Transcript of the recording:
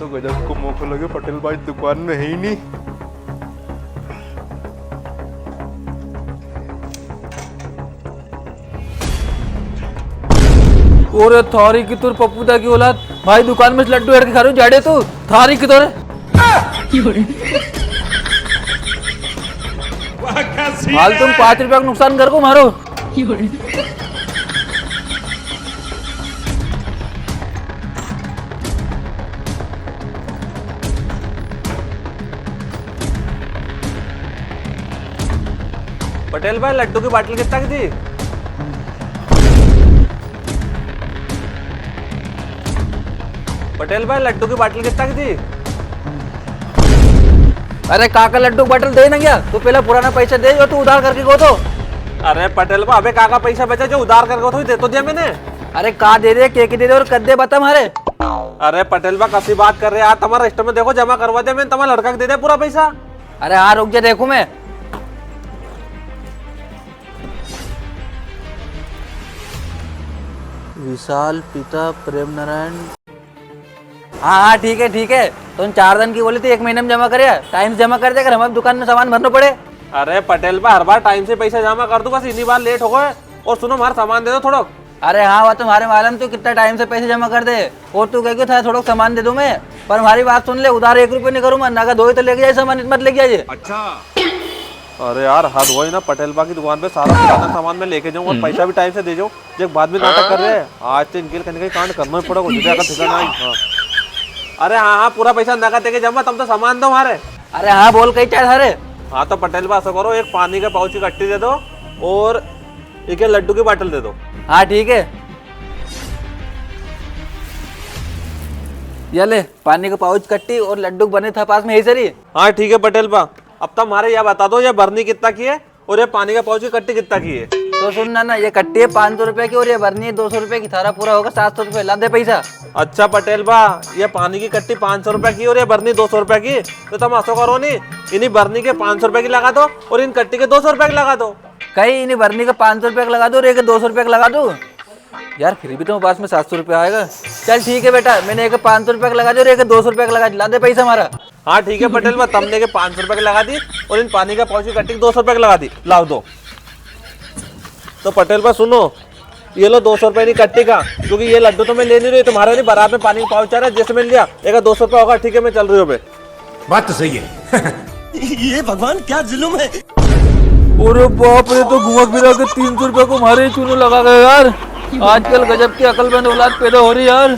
तो गजब को मौका लगे, पटेल भाई दुकान में है ही नहीं। ओरे थारी की तुर पप्पूदा की औलाद, भाई दुकान में लड्डू हट के खा रही जाड़े तू थारी की तोरे। हाल तुम 5 रुपया का नुकसान कर को मारो। पटेल भाई लड्डू की बाटली कितना की थी? पटेल भाई लड्डू की बाटली कितना की थी? अरे काका लड्डू बटल दे ना क्या, तू पहले पुराना पैसा दे जो तू उधार करके गो तो। अरे पटेल भाई अबे काका पैसा बचा जो उधार करके तो दे तो दिया मैंने। अरे का दे दे के दे दे और कद दे बता मारे। अरे पटेल भाई कसी बात कर रहे यार, तुम्हारा रजिस्टर में देखो जमा करवा दे, मैंने तुम्हारा लड़का को दे दे पूरा पैसा। अरे हाँ रुक जा देखू मैं। विशाल पिता प्रेम नारायण। हाँ ठीक है तुम 4 दिन की बोली थी, 1 महीने में जमा करे, टाइम से जमा कर दे, अगर हमारे दुकान में सामान भरना पड़े। अरे पटेल भाई हर बार टाइम से पैसा जमा कर दूं, बस इन्हीं बार लेट हो गए। और सुनो हमारा सामान दे दो थोड़ा। अरे हाँ वो तुम्हारे मालूम तू कितना टाइम से पैसे जमा कर दे, और तू कह था थोड़ा सामान दे दूं मैं, पर हमारी बात सुन ले, उधार 1 रुपये नहीं करूँ मैं, नगद हो तो लेके जाए सामान, मत लेके जाइए। अच्छा अरे यार हद वही ना, पटेल बा की दुकान पे सारा पुराना सामान मैं लेके जाऊँ और पैसा भी टाइम से दे जाऊँ, जो बाद में नाटक कर रहे हैं। आज तो इनके कहीं कांड करना ही पड़ेगा, ठिकाना। अरे हाँ पूरा पैसा नगद देके जमा, तुम तो सामान दो हमारे। अरे हाँ बोल कहीं चाहे सारे। हाँ तो पटेल बा ऐसा करो, एक पानी के पाउच की कट्टी दे दो और एक लड्डू की बोतल दे दो। हाँ ठीक है, ये ले पानी का पाउच कट्टी और लड्डू बने था पास में ही सरी। हाँ ठीक है पटेल बा, अब तो हमारे यह बता दो ये बर्नी कितना की है और ये पानी का पाउच की कट्टी कितना की है। तो सुन ना, ये कट्टी है 500 रुपए की और ये बर्नी है 200 रुपए की, थारा पूरा होगा 700 रुपए, ला दे पैसा। अच्छा पटेल बा, ये पानी की कट्टी 500 रुपए की और ये बर्नी 200 रुपए की, तो तुम ऐसा करो नहीं, इन्हीं बर्नी के 500 रुपए की लगा दो और इन कट्टी के 200 रुपए की लगा दो। कहीं इन्हीं बर्नी का 500 रुपए का लगा दो और एक 200 रुपए का लगा दो यार, फिर भी तुम्हारे पास में 700 रुपए आएगा। चल ठीक है बेटा, मैंने एक 500 रुपए का लगा दो और एक 200 रुपए का लगा, ला दे पैसा हमारा। हाँ ठीक है पटेल बा, तुमने के 500 रुपए की लगा दी और इन पानी का पाउच की कट्टी 200 रुपए की लगा दी, लाओ दो। तो पटेल बा सुनो, ये लो 200 रुपए की कट्टी का, क्योंकि ये लड्डू तो मैं ले नहीं रही, तुम्हारे नहीं बारात में पानी का पाउच आ रहा है, जैसे मैंने लिया एक 200 रुपए होगा। ठीक है मैं चल रही हूँ। बात तो सही है। ये भगवान क्या जुल्म है। अरे बाप रे, तो घुमा फिरा के 300 रुपए को हमारे चूनो लगा गए यार। आजकल गजब की अकलमंद औलाद पैदा हो रही यार।